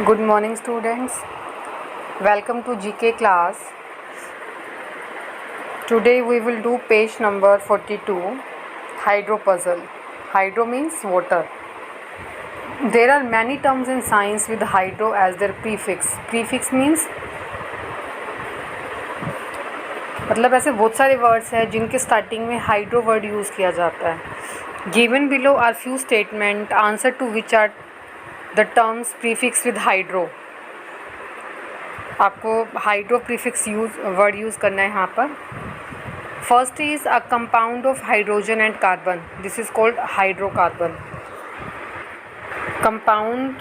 Good morning, students. Welcome to GK class. Today we will do page number 42, Hydro puzzle. Hydro means water. There are many terms in science with hydro as their prefix. Prefix means मतलब ऐसे बहुत सारे words हैं जिनके starting में hydro word use किया जाता है. Given below are few statement answer to which are the terms prefix with hydro. आपको हाइड्रो प्रीफिक्स वर्ड यूज़ करना है यहाँ पर. First is a compound of hydrogen and carbon. This is called hydrocarbon. Compound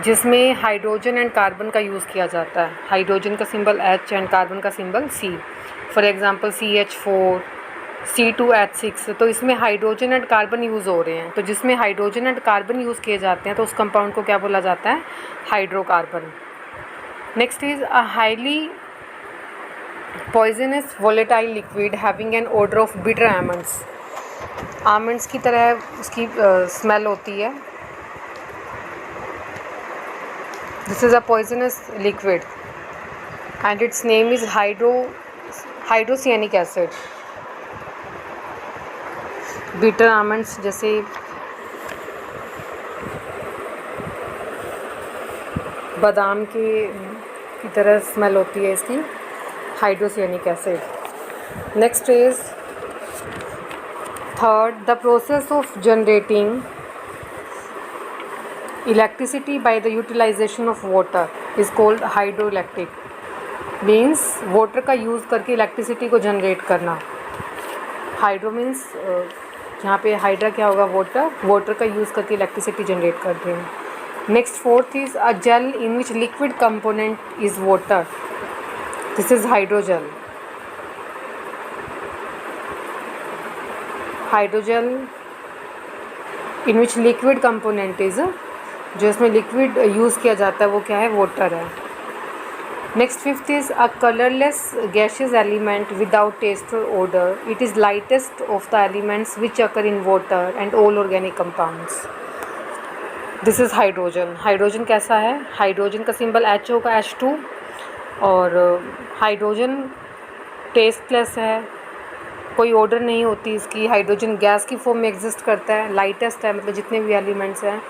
जिसमें hydrogen and carbon का use किया जाता है. हाइड्रोजन का सिंबल H एंड कार्बन का symbol C. For example CH4, C2H6. तो इसमें हाइड्रोजन एंड कार्बन यूज़ हो रहे हैं. तो जिसमें हाइड्रोजन एंड कार्बन यूज़ किए जाते हैं तो उस कंपाउंड को क्या बोला जाता है? Hydrocarbon. Next is a highly poisonous volatile liquid having an odour of bitter almonds. Almonds की तरह उसकी स्मेल होती है. This is a poisonous liquid and its name is hydrocyanic acid. Bitter almonds जैसे बादाम की तरह स्मेल होती है इसकी. Hydrocyanic acid. Next is third, the process of generating electricity by the utilization of water is called hydroelectric. Means water का use करके electricity को जनरेट करना. हाइड्रो मीन्स यहाँ पे हाइड्रा क्या होगा? वाटर का यूज़ करके इलेक्ट्रिसिटी जनरेट करते हैं. Next fourth is a gel in which liquid component is water. This is hydrogel. Hydrogel in which liquid component is, जो इसमें लिक्विड यूज़ किया जाता है वो क्या है? वाटर है. Next fifth is a colourless gaseous element without taste और odour. It is lightest of the elements which occur in water and all organic compounds. This is hydrogen. Hydrogen कैसा है? हाइड्रोजन का सिंबल H होगा, H2. और hydrogen tasteless है, कोई order नहीं होती इसकी. हाइड्रोजन गैस की फॉर्म में एग्जिस्ट करता है. लाइटेस्ट है, मतलब जितने भी एलिमेंट्स हैं.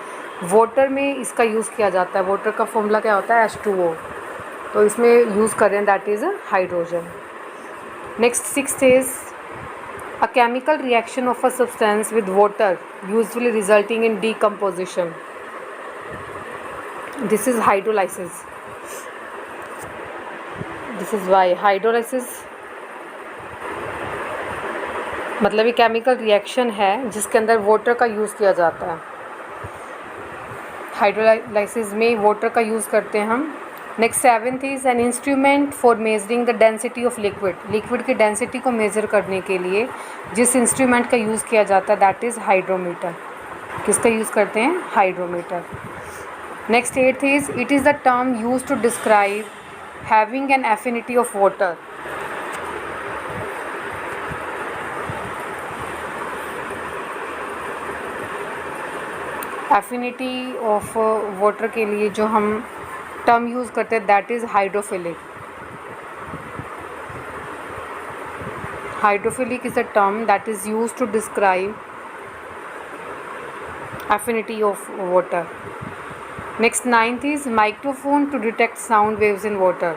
वाटर में इसका यूज़ किया जाता है. वाटर का फॉर्मूला क्या होता है? H2O. तो इसमें यूज़ कर रहे हैं, that is hydrogen. Next sixth is a chemical reaction of a substance with water usually resulting in decomposition. This is hydrolysis. This is why hydrolysis मतलब ये केमिकल रिएक्शन है जिसके अंदर वाटर का यूज़ किया जाता है. हाइड्रोलाइसिस में वाटर का यूज़ करते हैं हम. Next seventh is an instrument for measuring the density of liquid. Liquid की डेंसिटी को मेज़र करने के लिए जिस इंस्ट्रूमेंट का यूज़ किया जाता है दैट इज़ हाइड्रोमीटर. किसका यूज़ करते हैं? Hydrometer. Next eighth is it is the term use to describe having an affinity of water. Affinity of water के लिए जो हम टर्म यूज़ करते हैं that is hydrophilic. Hydrophilic is a term that is used to describe affinity of water. Next ninth is microphone to detect sound waves in water.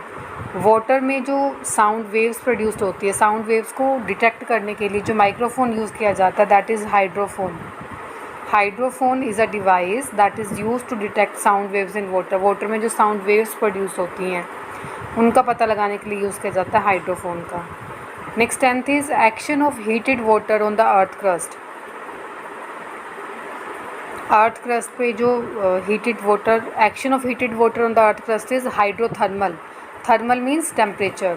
Water में जो sound waves produced होती है, sound waves को detect करने के लिए जो microphone use किया जाता है that is hydrophone. Hydrophone is a device that is use to detect sound waves in water. Water में जो साउंड वेव्स प्रोड्यूस होती हैं उनका पता लगाने के लिए यूज़ किया जाता है हाइड्रोफोन का. Next tenth is action of heated water on the earth crust. Earth crust पे जो heated water, action of heated water on the earth crust is hydrothermal. Thermal means temperature,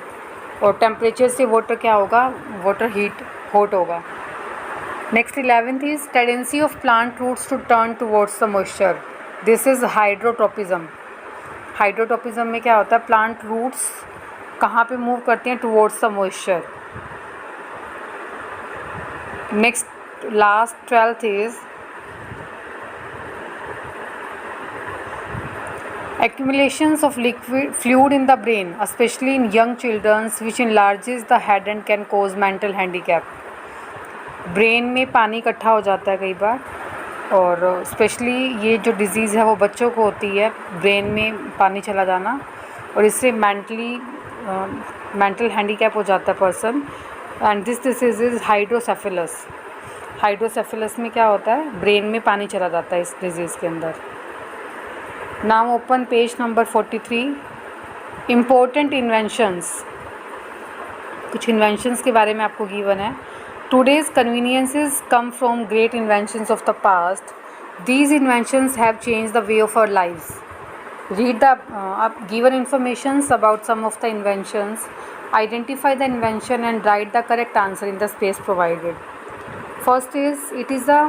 और टेम्परेचर से water क्या होगा? Water hot होगा. Next 11th is tendency of plant roots to turn towards the moisture. This is hydrotropism. Hydrotropism में क्या होता है? Plant roots कहाँ पे मूव करते हैं? Towards the moisture. Next last 12th is Accumulations of liquid fluid in the brain, especially in young children, which enlarges the head and can cause mental handicap. Brain में पानी इकट्ठा हो जाता है कई बार, और स्पेशली ये जो डिज़ीज़ है वो बच्चों को होती है, ब्रेन में पानी चला जाना, और इससे मेंटल हैंडीकैप हो जाता है person. And this disease is hydrocephalus. Hydrocephalus में क्या होता है, ब्रेन में पानी चला जाता है इस डिज़ीज़ के अंदर. Now open page number 43. Important inventions. कुछ इन्वेंशंस के बारे में आपको गिवन है. Today's conveniences come from great inventions of the past. These inventions have changed the way of our lives. Read the given informations about some of the inventions. Identify the invention and write the correct answer in the space provided. First is, it is a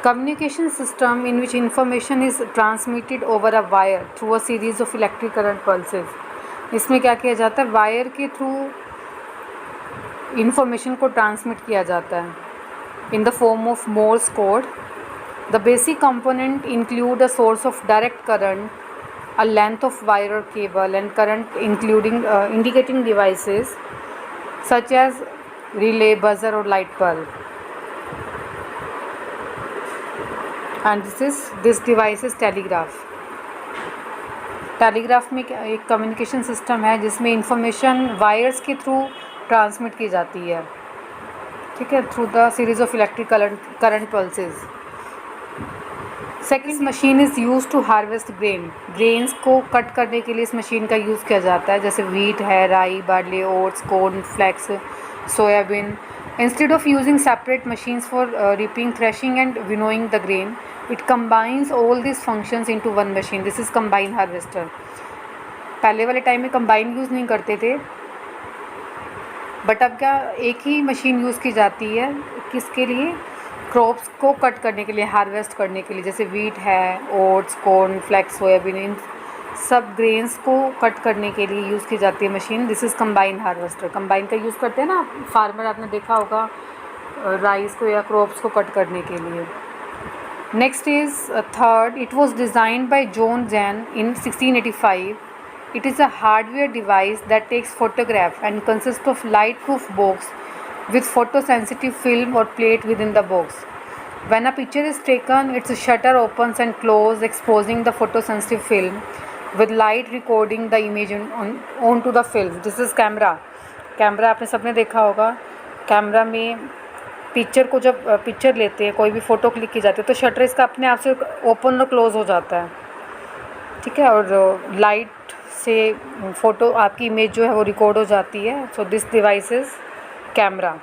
communication system in which information is transmitted over a wire through a series of electric current pulses. इसमें क्या किया जाता है, wire के through information को transmit किया जाता है in the form of Morse code. The basic component include a source of direct current, a length of wire और cable, and current including indicating devices such as relay, buzzer और light bulb. And this device is telegraph. Telegraph में एक communication system है जिसमें information wires के through transmit की जाती है, ठीक है, through the series of electric current pulses. Second, machine is use to harvest grains को कट करने के लिए इस मशीन का यूज़ किया जाता है, जैसे वीट है, राई, barley, oats, corn flakes, soybean. Instead of using separate machines for reaping, threshing and winnowing the grain, it combines all this functions into one machine. This is combine harvester. पहले वाले time में combine use नहीं करते थे, but अब क्या एक ही machine use की जाती है, किसके लिए, क्रॉप्स को कट करने के लिए, हार्वेस्ट करने के लिए, जैसे वीट है, ओट्स, कॉर्न फ्लेक्स, सोयाबीन, इन सब ग्रेन्स को कट करने के लिए यूज़ की जाती है machine. This is combine harvester. Combine का यूज़ करते हैं ना फार्मर, आपने देखा होगा राइस को या क्रॉप्स को कट करने के लिए. Next is third, it was designed bye John Jain in 1685. It is a hardware device that takes photograph and consists of light-proof box with photosensitive film or plate within the box. When a picture is taken, its shutter opens and closes, exposing the photosensitive film, with light recording the image onto the film. This is camera. Camera आपने सबने देखा होगा. Camera में picture को जब picture लेते हैं, कोई भी फ़ोटो क्लिक की जाती है, तो शटर इसका अपने आप से ओपन और क्लोज़ हो जाता है, ठीक है, और लाइट से फ़ोटो आपकी इमेज जो है वो रिकॉर्ड हो जाती है. So this device is camera.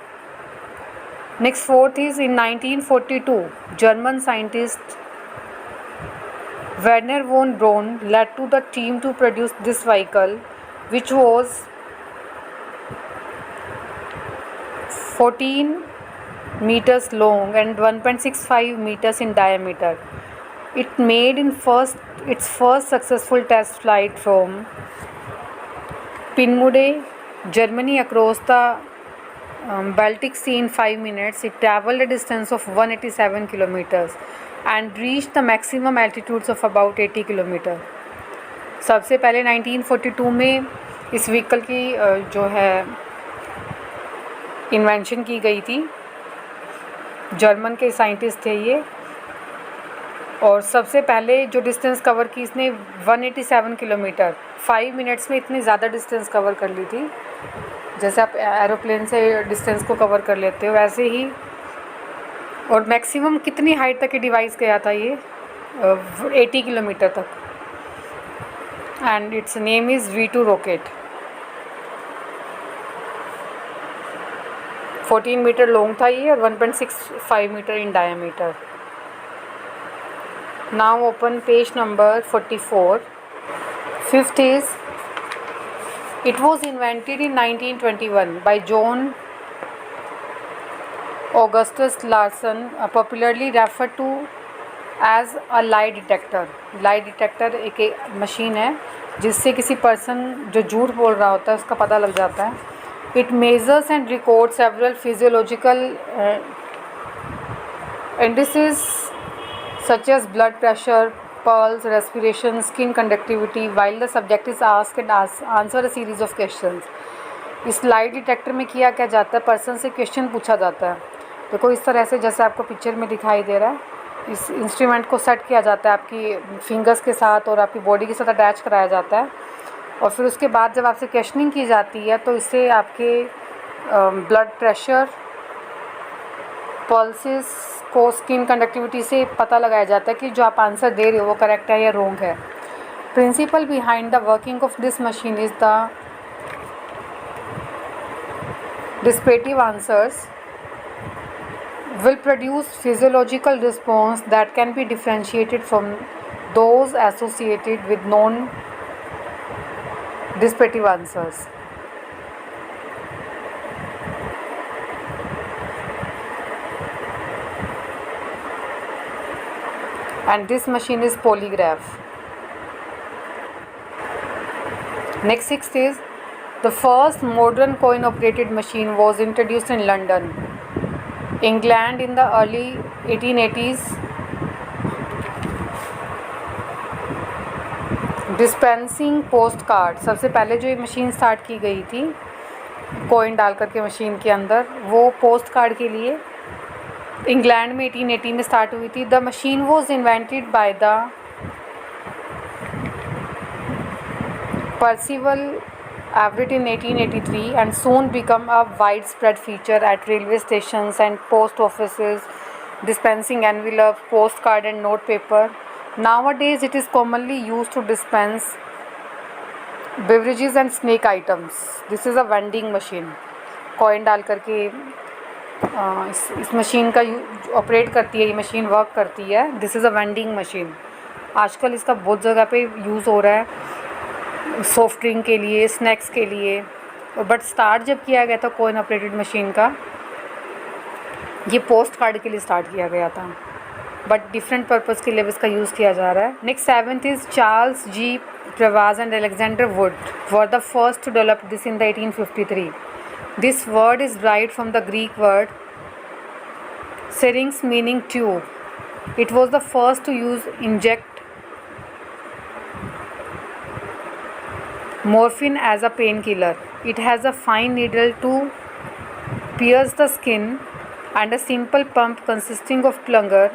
Next fourth is, in 1942 German scientist Wernher von Braun led to the team to produce this vehicle which was 14 meters long and 1.65 meters in diameter. It made its first successful test flight from Pinmude, Germany, across the Baltic Sea in 5 minutes. It traveled a distance of 187 kilometers and reached the maximum altitudes of about 80 kilometers. सबसे पहले 1942 में इस vehicle की जो है invention की गई थी. जर्मन के साइंटिस्ट थे ये, और सबसे पहले जो डिस्टेंस कवर की इसने 187 किलोमीटर 5 मिनट्स में इतनी ज़्यादा डिस्टेंस कवर कर ली थी. जैसे आप एरोप्लेन से डिस्टेंस को कवर कर लेते हो वैसे ही. और मैक्सिमम कितनी हाइट तक ये डिवाइस गया था, ये 80 किलोमीटर तक. And its name is V2 rocket. 14 metre long था ये और 1.65 metre in diameter. Now open page number 44. Fifth is, it was invented in 1921 by John Augustus Larson, popularly refer to as a lie detector. Lie detector एक machine है जिससे किसी person जो झूठ बोल रहा होता है उसका पता लग जाता है. It measures and records several physiological indices such as blood pressure, pulse, respiration, skin conductivity, while the subject is asked and answer a series of questions. इस लाइट डिटेक्टर में किया क्या जाता है, पर्सन से क्वेश्चन पूछा जाता है। देखो इस तरह से जैसे आपको पिक्चर में दिखाई दे रहा है, इस इंस्ट्रूमेंट को सेट किया जाता है आपकी फिंगर्स के साथ और आपकी बॉडी के साथ अटैच कराया जाता है, और फिर उसके बाद जब आपसे क्वेश्चनिंग की जाती है तो इससे आपके ब्लड प्रेशर, पल्सेस को स्किन कंडक्टिविटी से पता लगाया जाता है कि जो आप आंसर दे रहे हो वो करेक्ट है या रॉन्ग है। Principle behind the working of this machine is the descriptive answers will produce physiological response that can be differentiated from those associated with non-descriptive answers. And this machine is polygraph. Next, sixth is the first modern coin-operated machine was introduced in London, England in the early 1880s. Dispensing post card, सबसे पहले जो ये machine start की गई थी coin डाल करके machine के अंदर, वो पोस्ट कार्ड के लिए इंग्लैंड में 1880 में स्टार्ट हुई थी। The machine was invented by the Percival Everett in 1883 and soon become a widespread feature at railway stations and post offices, dispensing envelopes, postcard and note paper. Nowadays it is commonly used to dispense beverages and snack items. This is a vending machine. Coin डाल करके इस machine का operate करती है, ये machine work करती है। This is a vending machine. आजकल इसका बहुत जगह पे यूज़ हो रहा है, सॉफ्ट ड्रिंक के लिए, स्नैक्स के लिए। बट स्टार्ट जब किया गया था कॉइन ऑपरेटेड मशीन का, ये पोस्ट कार्ड के लिए स्टार्ट किया गया था, बट डिफरेंट पर्पज़ के लिए इसका यूज़ किया जा रहा है। Next seventh is Charles G Pravaz and Alexander Wood were the first to develop this in the 1853. This word is derived from the Greek word syrinx meaning tube. It was the first to use inject morphine as a painkiller. It has a fine needle to pierce the skin and a simple pump consisting of plunger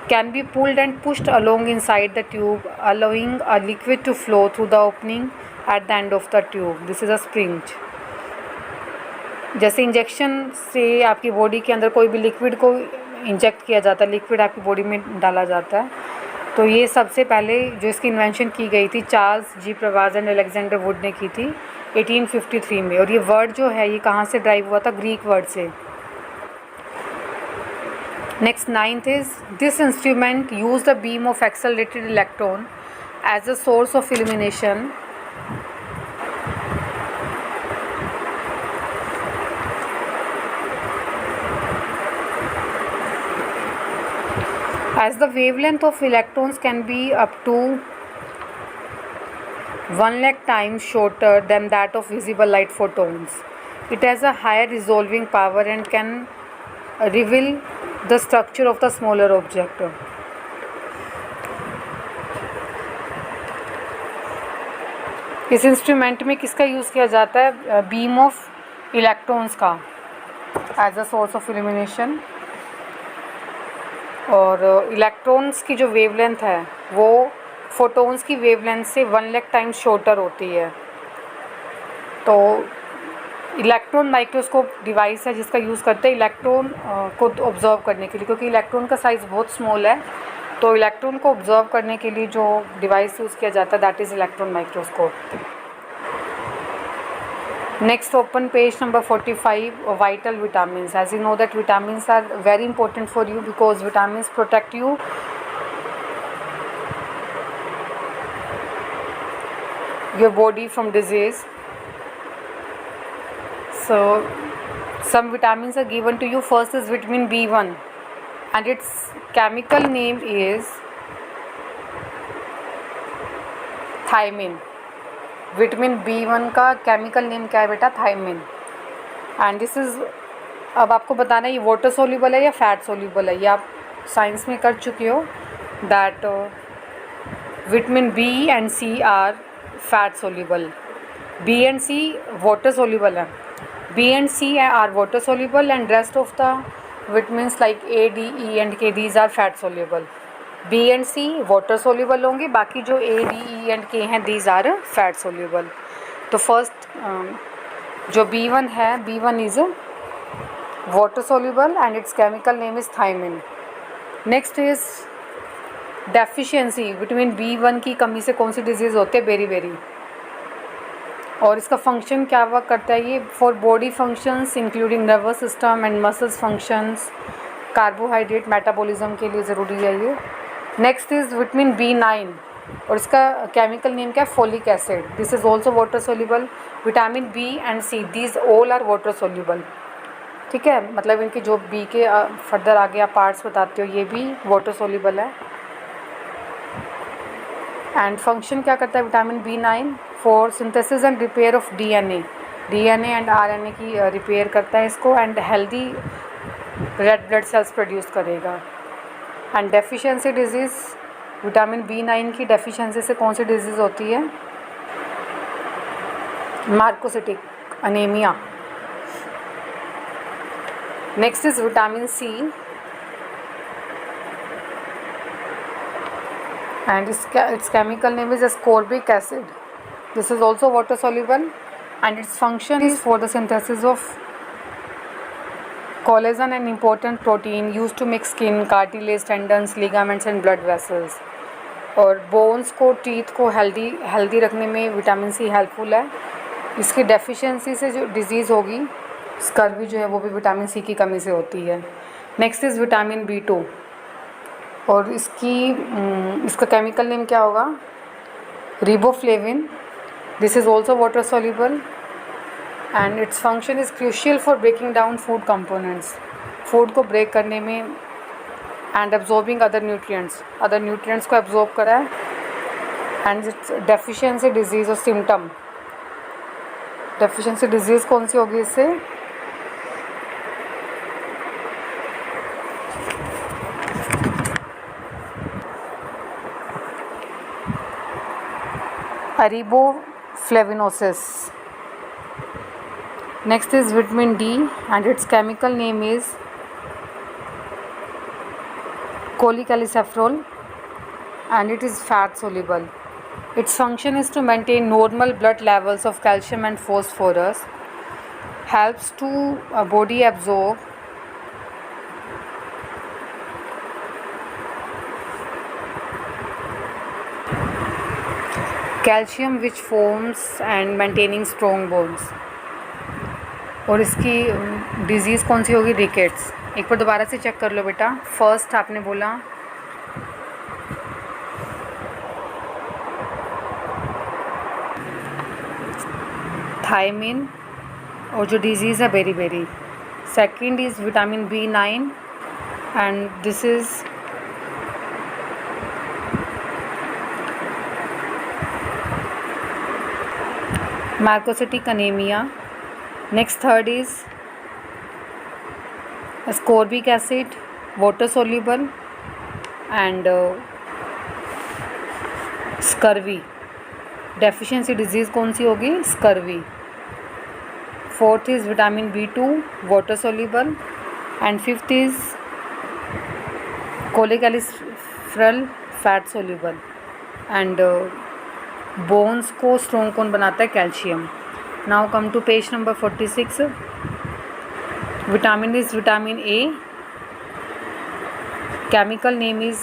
can be pulled and pushed along inside the tube, allowing a liquid to flow through the opening at the end of the tube. This is a syringe. जैसे injection से आपकी body के अंदर कोई भी liquid को inject किया जाता है, लिक्विड आपकी बॉडी में डाला जाता है, तो ये सबसे पहले जो इसकी इन्वेंशन की गई थी Charles G Pravaz and Alexander Wood ने की थी 1853 में। और ये वर्ड जो है ये कहाँ से ड्राइव हुआ था, ग्रीक वर्ड से। Next ninth is this instrument use the beam of accelerated electron as a source of illumination as the wavelength of electrons can be up to 1 lakh times shorter than that of visible light photons. It has a higher resolving power and can reveal the structure of the smaller object. इस instrument में किसका use किया जाता है, beam of electrons का as a source of illumination. और electrons की जो वेवलेंथ है वो फोटोन्स की वेवलेंथ से 1 लाख टाइम्स शॉर्टर होती है। तो इलेक्ट्रॉन माइक्रोस्कोप डिवाइस है जिसका यूज़ करते हैं इलेक्ट्रॉन को ऑब्जर्व करने के लिए, क्योंकि इलेक्ट्रॉन का साइज़ बहुत स्मॉल है, तो इलेक्ट्रॉन को ऑब्जर्व करने के लिए जो डिवाइस यूज़ किया जाता है that is electron microscope. Next, open page number 45, vital vitamins. As you know that vitamins are very important for you because vitamins protect you your body from disease. So some vitamins are given to you. First is vitamin B1 and its chemical name is thiamine. Vitamin B1 का chemical name क्या है बेटा, thiamine. And this is, अब आपको बताना है ये water soluble है या फैट सोल्यूबल है, ये आप साइंस में कर चुके हो that vitamin B and C are fat soluble, B and C water soluble है, B and C are water soluble and rest of the vitamins like A D E and K these are fat soluble. B and C water soluble होंगे, बाकी जो A D E and K हैं these are fat soluble. तो first जो B1 है, B1 is water soluble and its chemical name is thiamine. Next is deficiency, vitamin B1 की कमी से कौन सी डिजीज़ होती है, बेरी, और इसका फंक्शन क्या वर्क करता है ये, for body functions including nervous system and muscles functions, carbohydrate metabolism के लिए ज़रूरी है ये। नेक्स्ट इज़ विटामिन B9 और इसका केमिकल नेम क्या है, folic acid, this is also water soluble. Vitamin B and C these all are water soluble, ठीक है, मतलब इनके जो बी के फर्दर आगे आप पार्ट्स बताते हो ये भी वाटर सोल्यूबल है। एंड फंक्शन क्या करता है vitamin B9, for synthesis and repair of DNA and RNA की रिपेयर करता है इसको, and healthy red blood cells produce करेगा। And deficiency disease, vitamin B9 की डेफिशिएंसी से कौन सी डिजीज़ होती है, macrocytic anaemia. Next is vitamin C and its chemical name is ascorbic acid. This is also water soluble and its function is for the synthesis of collagen, an important protein used to make skin, cartilage, tendons, ligaments and blood vessels. और bones को, teeth को healthy रखने में vitamin C helpful है। इसकी deficiency से जो disease होगी, स्कर्वी जो है वो भी विटामिन C की कमी से होती है। नेक्स्ट इज़ विटामिन B2 और इसका केमिकल नेम क्या होगा, riboflavin, this is also water soluble and its function is crucial for breaking down food components, food को ब्रेक करने में, एंड एब्जॉर्बिंग अदर न्यूट्रिएंट्स को एब्जॉर्ब करा है। एंड इट्स डेफिशिएंसी डिजीज़ और सिम्टम, डेफिशिएंसी डिजीज़ कौन सी होगी इससे, Araboflavinosis. Next is vitamin D and its chemical name is cholecalciferol and it is fat soluble. Its function is to maintain normal blood levels of calcium and phosphorus, helps to body absorb calcium which forms and maintaining strong bones. और इसकी disease कौन सी होगी, rickets. एक बार दोबारा से check कर लो बेटा। फर्स्ट आपने बोला थायमिन और जो डिजीज़ है बेरी। Second is vitamin B9 and this is macrocytic anaemia. Next third is ascorbic acid, water soluble and scurvy, deficiency disease कौन सी होगी, scurvy. Fourth is vitamin B2 water soluble and fifth is cholecalciferol fat soluble and bones को strong कौन बनाता है, calcium. Now come to page number 46। Vitamin is vitamin A, chemical name is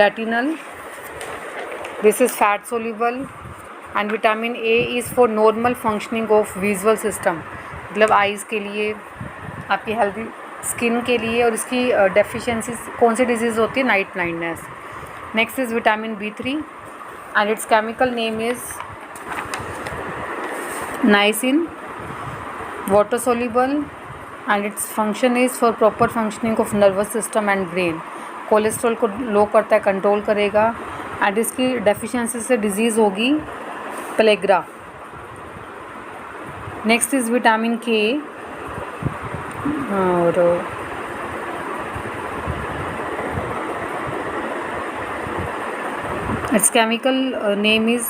retinol, this is fat soluble and vitamin A is for normal functioning of visual system, मतलब eyes के लिए, आपकी healthy skin के लिए। और इसकी deficiency कौन सी डिजीज़ होती है, night blindness. Next is vitamin B3 and its chemical name is niacin, water soluble and its function is for proper functioning of nervous system and brain, cholesterol को लो करता है, कंट्रोल करेगा। एंड इसकी deficiency से disease होगी pellagra. Next is vitamin K और Its chemical name is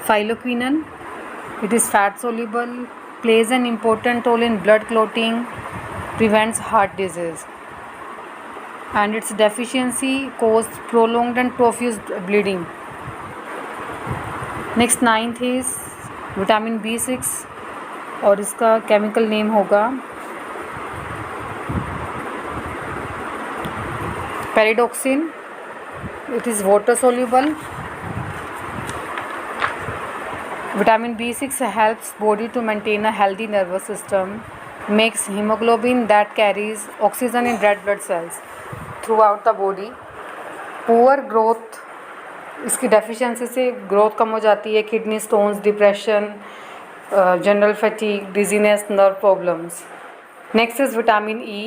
phylloquinone. It is fat soluble, plays an important role in blood clotting, prevents heart disease, and its deficiency causes prolonged and profuse bleeding. Next 9th is vitamin B6 और इसका chemical name होगा pyridoxine. It is water soluble. Vitamin B6 helps body to maintain a healthy nervous system, makes hemoglobin that carries oxygen in red blood cells throughout the body. Poor growth, इसकी deficiency से growth कम हो जाती है. Kidney stones, depression, general fatigue, dizziness, nerve problems. Next is vitamin E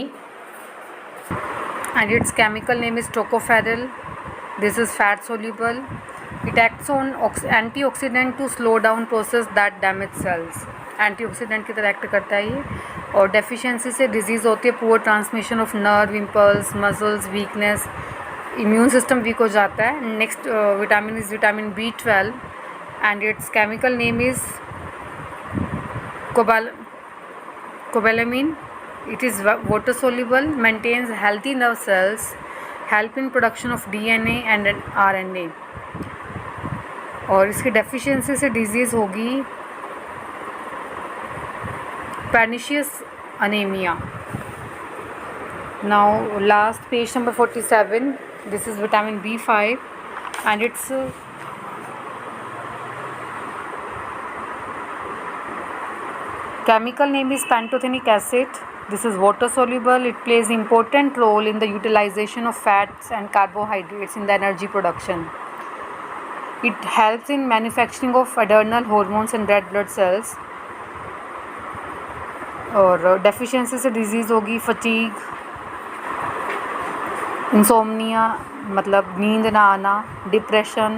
and its chemical name is tocopherol. This is fat soluble. It acts on antioxidant to slow down process that damage cells. Antioxidant की तरह act करता है ये. और deficiency से disease होती है. Poor transmission of nerve impulse, muscles weakness, immune system weak हो जाता है. Next vitamin is vitamin B12 and its chemical name is cobalamin. It is water soluble, maintains healthy nerve cells, help in production of DNA and RNA. और इसकी deficiency से disease होगी pernicious anemia. Now last page number 47. This is vitamin B5 and its chemical name is pantothenic acid. This is water soluble. It plays important role in the utilization of fats and carbohydrates in the energy production. It helps in manufacturing of adrenal hormones and red blood cells. और deficiency से disease होगी fatigue, insomnia मतलब नींद ना आना, depression,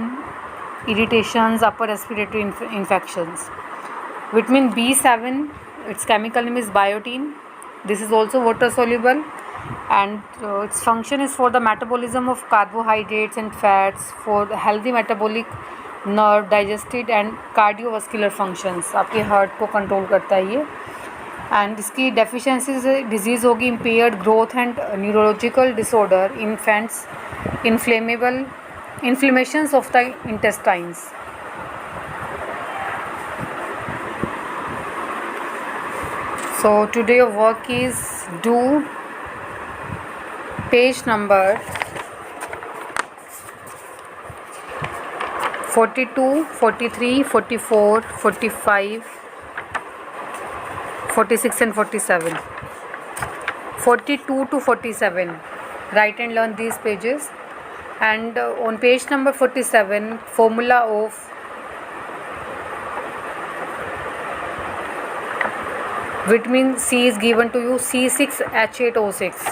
irritations, upper respiratory infections. Vitamin B7, its chemical name is biotin. This is also water soluble and its function is for the metabolism of carbohydrates and fats, for healthy metabolic, nerve, digestive and cardiovascular functions. आपके heart को control करता है ये. And इसकी deficiency से disease होगी impaired growth and neurological disorder, infants, inflammations of the intestines. So today your work is do page number 42, 43, 44, 45, 46 and 47. 42 to 47. Write and learn these pages. And on page number 47, formula of vitamin C is given to you, C6H8O6.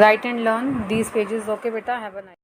Write and learn these pages. Okay beta, have a nice